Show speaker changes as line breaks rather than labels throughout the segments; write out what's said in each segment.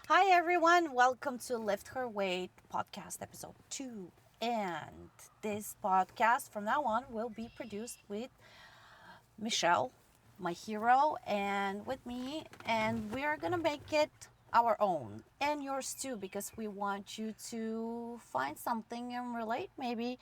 Hi, everyone. Welcome to Lift Her Weight podcast episode 2. And this podcast from now on will be produced with Michelle, my hero, and with me. And we are going to make it our own and yours too because we want you to find something and relate maybe.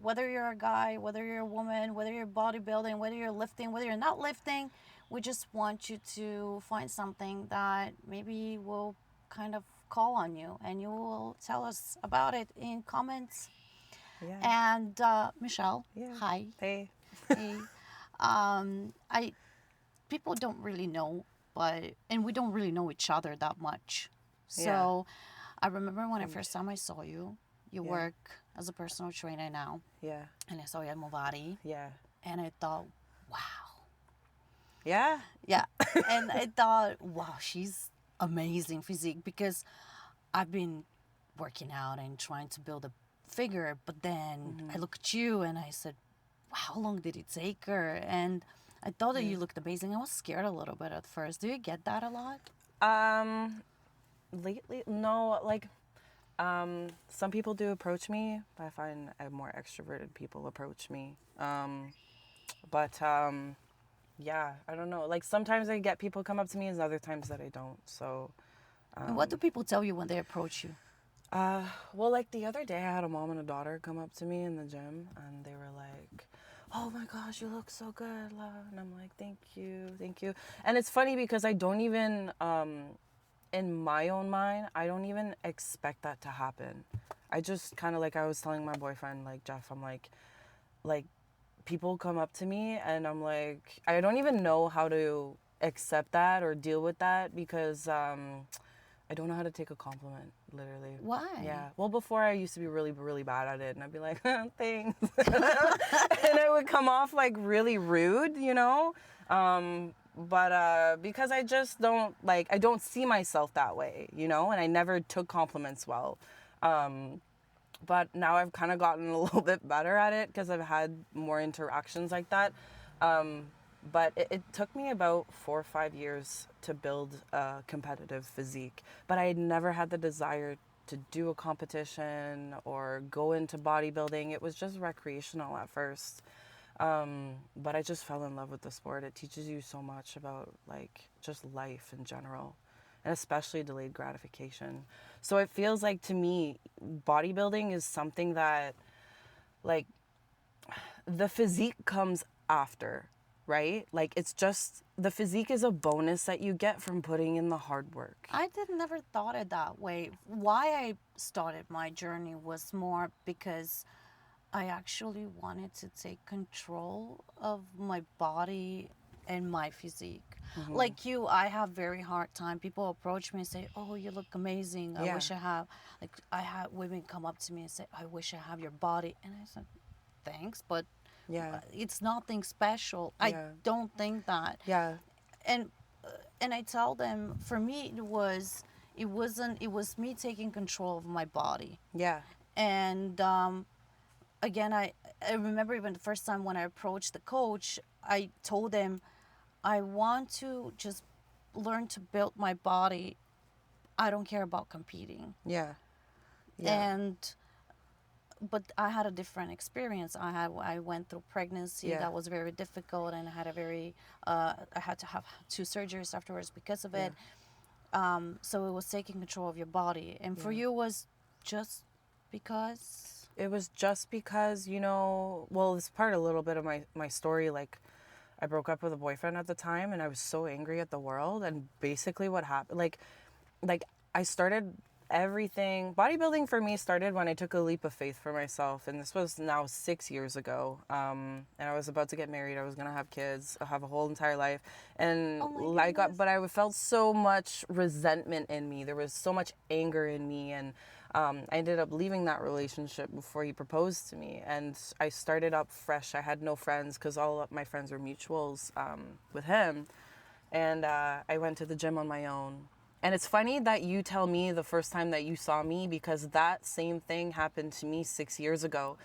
Whether you're a guy, whether you're a woman, whether you're bodybuilding, whether you're lifting, whether you're not lifting, we just want you to find something that maybe will kind of call on you and you will tell us about it in comments.
Yeah.
And Michelle,
Yeah.
hi.
Hey.
Hey. I people don't really know, and we don't really know each other that much.
Yeah.
So I remember when the
And
first time I saw you, you
yeah.
work as a personal trainer now,
Yeah.
and I saw you at Movati,
Yeah.
and I thought, wow,
Yeah.
yeah, and I thought, wow, she's amazing physique because I've been working out and trying to build a figure, but then I look at you and I said, wow, how long did it take her? And I thought that
Yeah.
you looked amazing. I was scared a little bit at first. Do you get that a lot?
Um lately no, like some people do approach me, but I find more extroverted people approach me. But yeah, I don't know. Like sometimes I get people come up to me and other times that I don't. So
And what do people tell you when they approach you?
well, like the other day, I had a mom and a daughter come up to me in the gym, and they were like, "Oh my gosh, you look so good," La. And I'm like, "Thank you, thank you." And it's funny because I don't even, in my own mind, I don't even expect that to happen. I just kind of like I was telling my boyfriend, like Jeff, I'm like people come up to me, and I'm like, I don't even know how to accept that or deal with that because I don't know how to take a compliment, literally.
Why?
Yeah. Well, before I used to be really, really bad at it, and I'd be like, thanks. And it would come off like really rude, you know? But because I just don't, like, I don't see myself that way, you know? And I never took compliments well. But now I've kind of gotten a little bit better at it because I've had more interactions like that. Um, but it took me about 4 or 5 years to build a competitive physique. But I had never had the desire to do a competition or go into bodybuilding. It was just recreational at first. But I just fell in love with the sport. It teaches you so much about like just life in general, and especially delayed gratification. So it feels like to me, bodybuilding is something that like the physique comes after, right? Like it's just the physique is a bonus that you get from putting in the hard work.
I did never thought it that way. Why I started my journey was more because I actually wanted to take control of my body and my physique. Like you, I have very hard time. People approach me and say, "Oh, you look amazing. I
Yeah.
wish I have." Like I had women come up to me and say, "I wish I have your body," and I said, "Thanks, but
Yeah.
it's nothing special." I
Yeah.
don't think that.
Yeah.
And and I tell them, for me, it wasn't. It was me taking control of my body,
Yeah.
and again, I remember even the first time when I approached the coach, I told him, I want to just learn to build my body. I don't care about competing.
Yeah. Yeah.
And but I had a different experience. I went through pregnancy
Yeah.
that was very difficult, and I had a very I had to have 2 surgeries afterwards because of
Yeah.
it. So it was taking control of your body, and for
Yeah.
you it was just because.
It was just because, you know, well, it's part a little bit of my story. Like, I broke up with a boyfriend at the time, and I was so angry at the world. And basically, what happened, like I started everything. Bodybuilding for me started when I took a leap of faith for myself, and this was now 6 years ago. And I was about to get married. I was gonna have kids, have a whole entire life, and
Oh my
like,
goodness.
but I felt so much resentment in me. There was so much anger in me, and I ended up leaving that relationship before he proposed to me, and I started up fresh. I had no friends because all of my friends were mutuals with him, and I went to the gym on my own. And it's funny that you tell me the first time that you saw me because that same thing happened to me 6 years ago.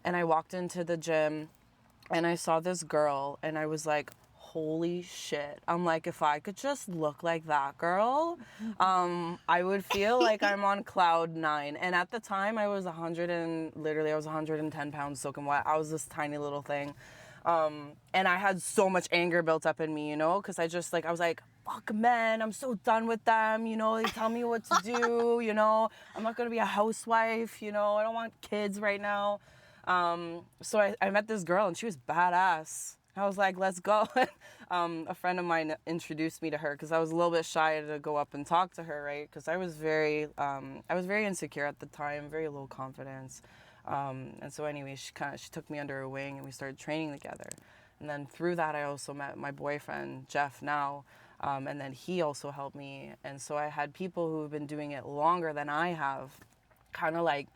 And I walked into the gym and I saw this girl and I was like, holy shit. I'm like, if I could just look like that girl, I would feel like I'm on cloud 9. And at the time I was 110 pounds soaking wet. I was this tiny little thing. And I had so much anger built up in me, you know, because I was like, fuck men, I'm so done with them, you know, they tell me what to do, you know, I'm not gonna be a housewife, you know, I don't want kids right now. So I met this girl and she was badass. I was like, let's go. A friend of mine introduced me to her because I was a little bit shy to go up and talk to her, right? Because I was very insecure at the time, very low confidence. And so anyway, she took me under her wing and we started training together. And then through that, I also met my boyfriend, Jeff, now. And then he also helped me. And so I had people who have been doing it longer than I have kind of like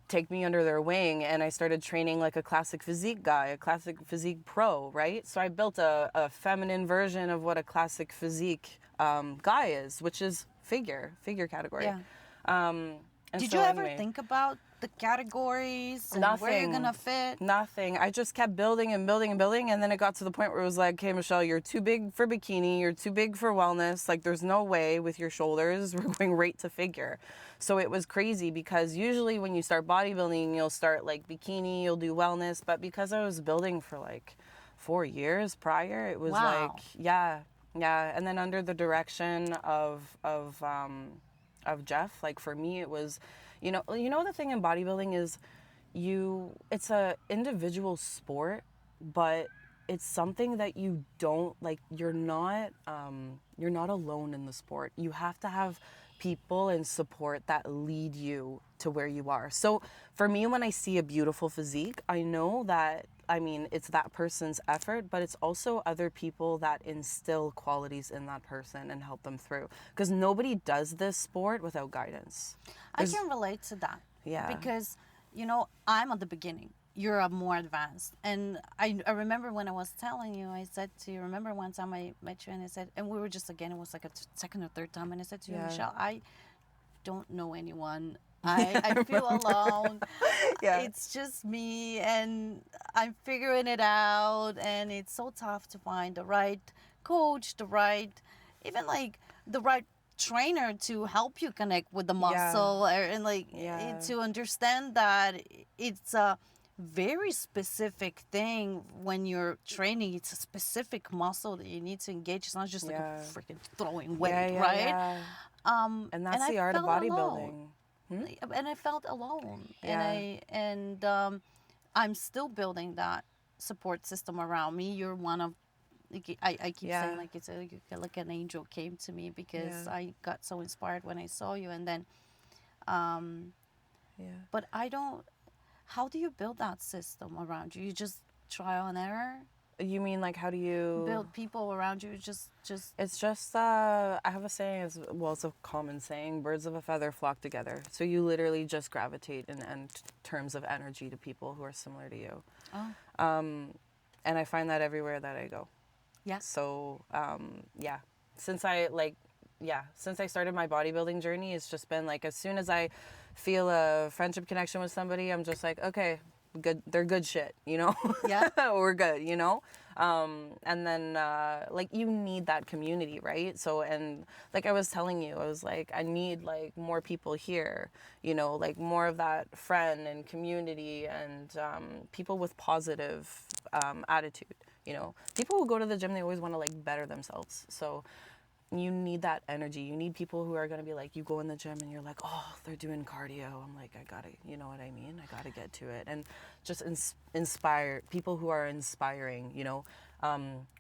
take me under their wing, and I started training like a classic physique guy, a classic physique pro, right? So I built a feminine version of what a classic physique guy is, which is figure category.
Yeah.
And
Did
so
you ever
anyway,
think about the categories and where you're
Nothing.
gonna fit?
Nothing. I just kept building and building and building, and then it got to the point where it was like, okay, Michelle, you're too big for bikini, you're too big for wellness, like there's no way with your shoulders, we're going right to figure. So it was crazy because usually when you start bodybuilding, you'll start like bikini, you'll do wellness, but because I was building for like 4 years prior, it was
Wow.
like, yeah. And then under the direction of Jeff, like for me, it was, you know, the thing in bodybuilding is it's a individual sport, but it's something that you don't like, you're not alone in the sport. You have to have people and support that lead you to where you are. So for me, when I see a beautiful physique, I know that, I mean, it's that person's effort, but it's also other people that instill qualities in that person and help them through. Because nobody does this sport without guidance.
I can relate to that.
Yeah.
Because, you know, I'm at the beginning. You're a more advanced. And I remember when I was telling you, I said to you, remember one time I met you and I said, and we were just, again, it was like a second or third time. And I said to you,
Yeah.
Michelle, I don't know anyone. I feel alone.
Yeah.
It's just me and I'm figuring it out. And it's so tough to find the right coach, even like the right trainer to help you connect with the muscle and like to understand that it's a very specific thing when you're training. It's a specific muscle that you need to engage. It's not just like a freaking throwing weight, right?
Yeah. And that's the art of bodybuilding.
And I felt alone.
Yeah.
And I'm still building that support system around me. You're one of, like, I keep saying, like, it's like an angel came to me because I got so inspired when I saw you. And then but I don't, how do you build that system around you? You just trial and error?
You mean like how do you
build people around you? Just
It's just I have a saying, it's a common saying, birds of a feather flock together. So you literally just gravitate in terms of energy to people who are similar to you. And I find that everywhere that I go.
Yeah.
So since I started my bodybuilding journey, it's just been like, as soon as I feel a friendship connection with somebody, I'm just like, okay, good, they're good shit, you know?
Yeah.
We're good, you know? And then like, you need that community, right? So, and like I was telling you, I was like, I need like more people here, you know, like more of that friend and community and people with positive attitude, you know? People who go to the gym, they always want to like better themselves. So you need that energy. You need people who are going to be like, you go in the gym and you're like, oh, they're doing cardio. I'm like, I gotta, you know what I mean? I gotta get to it. And just inspire people who are inspiring, you know?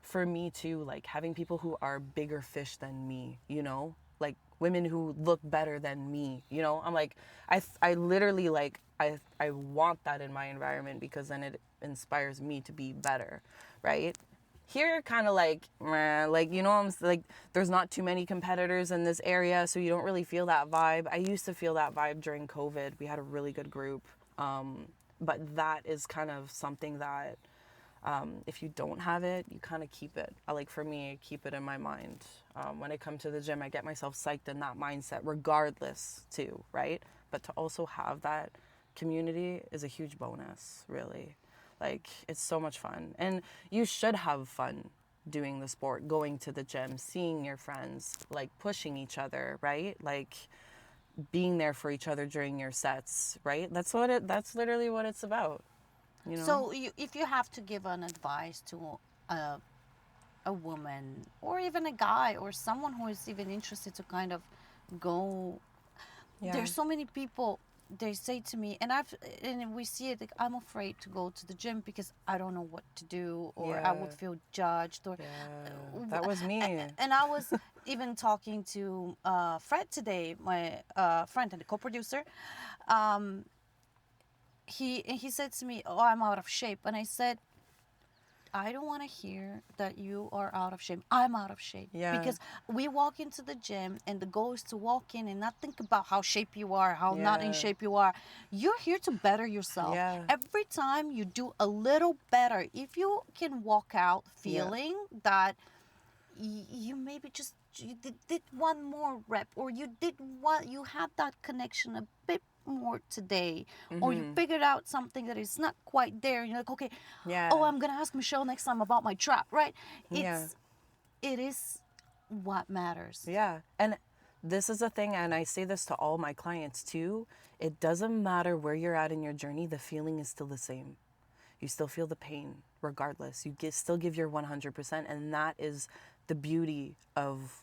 For me too, like having people who are bigger fish than me, you know? Like women who look better than me, you know? I'm like, I literally like, I want that in my environment because then it inspires me to be better, right? Here, kind of like, you know, I'm like, there's not too many competitors in this area, so you don't really feel that vibe. I used to feel that vibe during COVID. We had a really good group, but that is kind of something that if you don't have it, you kind of keep it. Like for me, I keep it in my mind. When I come to the gym, I get myself psyched in that mindset, regardless too, right? But to also have that community is a huge bonus, really. Like, it's so much fun. And you should have fun. doing the sport, going to the gym, seeing your friends, like pushing each other, right? Like being there for each other during your sets, right? That's literally what it's about, you know?
So if you have to give an advice to a woman or even a guy or someone who is even interested to kind of go,
Yeah.
there's so many people, they say to me, and we see it, like, I'm afraid to go to the gym because I don't know what to do, or I would
Yeah.
feel judged, or
Yeah, that was me.
and I was even talking to Fred today, my friend and co-producer. um, he said to me, "Oh, I'm out of shape," and I said, I don't want to hear that you are out of shape. I'm out of shape.
Yeah.
Because we walk into the gym and the goal is to walk in and not think about how shape you are, how not in
Yeah.
shape you are. You're here to better yourself.
Yeah.
Every time you do a little better, if you can walk out feeling that you maybe just did one more rep, or you had that connection a bit more today, or you figured out something that is not quite there, you're like, okay,
Yeah.
oh, I'm gonna ask Michelle next time about my trap, right?
Yeah.
It is what matters.
Yeah. And this is a thing, and I say this to all my clients too. It doesn't matter where you're at in your journey, the feeling is still the same. You still feel the pain regardless. Still give your 100%, and that is the beauty of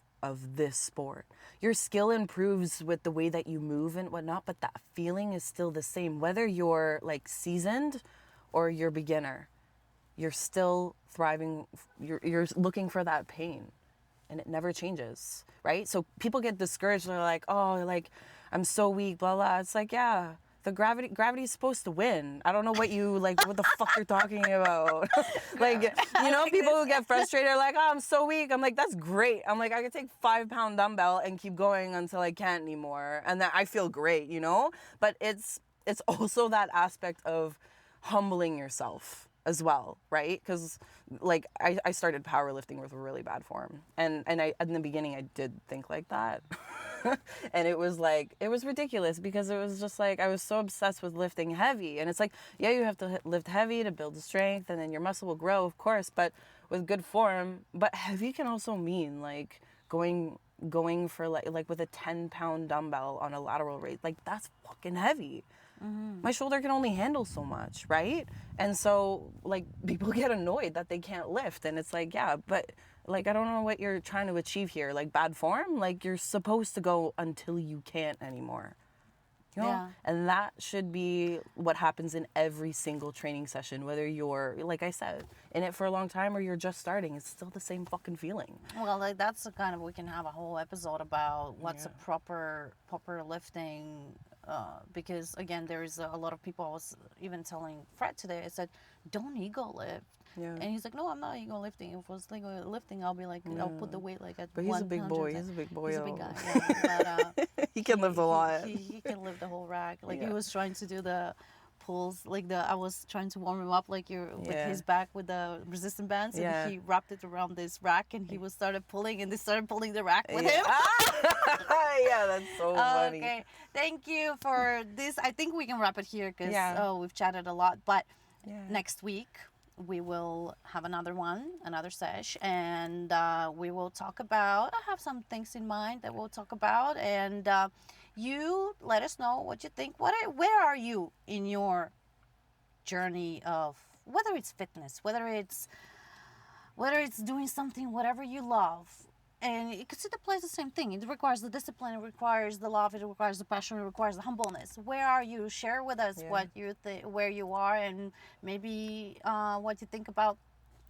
this sport. Your skill improves with the way that you move and whatnot, but that feeling is still the same. Whether you're like seasoned or you're beginner, you're still thriving. You're looking for that pain, and it never changes, right? So people get discouraged. They're like, oh, like I'm so weak, blah blah. It's like, yeah, the gravity's supposed to win. I don't know what the fuck you're talking about. Like, you know, people who get frustrated are like, oh, I'm so weak. I'm like, that's great. I'm like, I could take 5-pound dumbbell and keep going until I can't anymore, and that I feel great, you know. But it's also that aspect of humbling yourself as well, right? Because like I started powerlifting with really bad form, and I in the beginning I did think like that. And it was ridiculous, because it was just like I was so obsessed with lifting heavy, and it's like, yeah, you have to lift heavy to build the strength, and then your muscle will grow, of course, but with good form. But heavy can also mean like going for like with a 10-pound dumbbell on a lateral raise. Like, that's fucking heavy. My shoulder can only handle so much, right? And so like people get annoyed that they can't lift, and it's like, yeah, but like I don't know what you're trying to achieve here. Like, bad form? Like, you're supposed to go until you can't anymore. You know?
Yeah.
And that should be what happens in every single training session, whether you're, like I said, in it for a long time or you're just starting. It's still the same fucking feeling.
Well, like, that's the kind of, we can have a whole episode about what's a proper lifting, because again, there's a lot of people. I was even telling Fred today, I said, don't ego lift.
Yeah.
And he's like, no, I'm not ego lifting. If it was ego lifting, I'll be like, I'll put the weight like at
But he's a big boy.
100.
He's a big boy.
He's a big guy. Yeah. But
He can lift a lot.
He can lift the whole rack. Like, he
Yeah.
was trying to do the pulls, like I was trying to warm him up, like with
Yeah.
his back with the resistant bands, and
Yeah.
he wrapped it around this rack, and he was started pulling, and they started pulling the rack with him.
Yeah, that's so funny.
Okay, thank you for this. I think we can wrap it here, because
Yeah.
we've chatted a lot. But
Yeah.
next week we will have another sesh, and we will talk about, I have some things in mind that we'll talk about, and you let us know what you think. Where are you in your journey of, whether it's fitness, whether it's doing something, whatever you love. And because it applies the same thing. It requires the discipline, it requires the love, it requires the passion, it requires the humbleness. Where are you? Share with us what you where you are, and maybe what you think about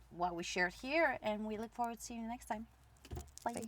what we shared here. And we look forward to seeing you next time. Bye.